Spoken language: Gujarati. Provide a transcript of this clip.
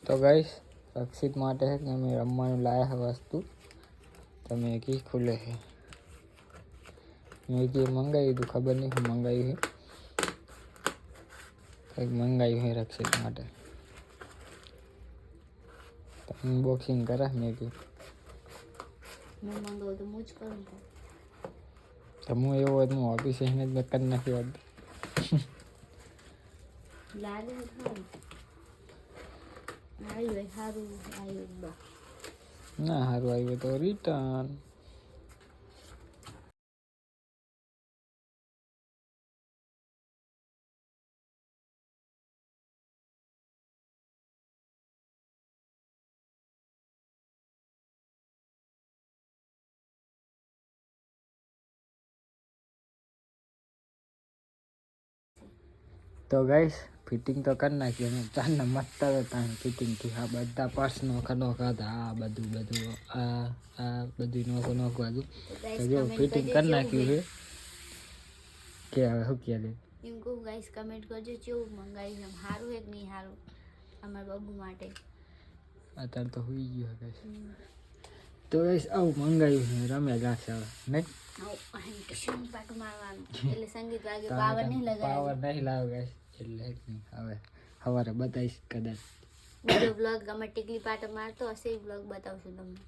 તો ગાઈસ રક્ષિત માટે છે કે અમે રમવાનું લાયા છે વસ્તુ તમે કી ખુલે છે મેં જે મંગાવ્યું હતું ખબર નહીં શું મંગાવ્યું છે કંઈક મંગાવ્યું છે રક્ષિત માટે અનબોક્સિંગ કરા મેં કીધું मैं मंगो तो मुझ करूँ તો હું એવો હોય હું ઓફિસ એને જ મેં કરી નાખ્યો હતો लागे खाऊं आयु हारू आयु बा ના સારું આવ્યું તો રિટર્ન તો ગાઈસ ફિટિંગ તો કરી નાખી અને ચારના મસ્ત હતા ફિટિંગ થી આ બધા પાર્ટ્સ નોખા હતા આ બધું આ બધું નોખું હતું તો જો ફિટિંગ કરી નાખ્યું છે કે હવે શું કહે इनको गाइस कमेंट करजो केવું મંગાવ્યું છે સારું છે કે નહીં સારું અમારા બબુ માટે અત્યારે તો હોઈ ગયો ગાઈસ તો ગાઈસ આવું મંગાવ્યું છે રમ્યા જાશે હવે નહીં શું પાટ મારવાનું એટલે સંગીત વાગે પાવર નહીં લગાવ્યો પાવર નહીં લાવ ગાઈસ એટલે નહીં હવે સવારે બતાવીશ કદાચ બીજો બ્લોગ અમે ટીકલી પાટ મારતો હશે એ બ્લોગ બતાવશું તમને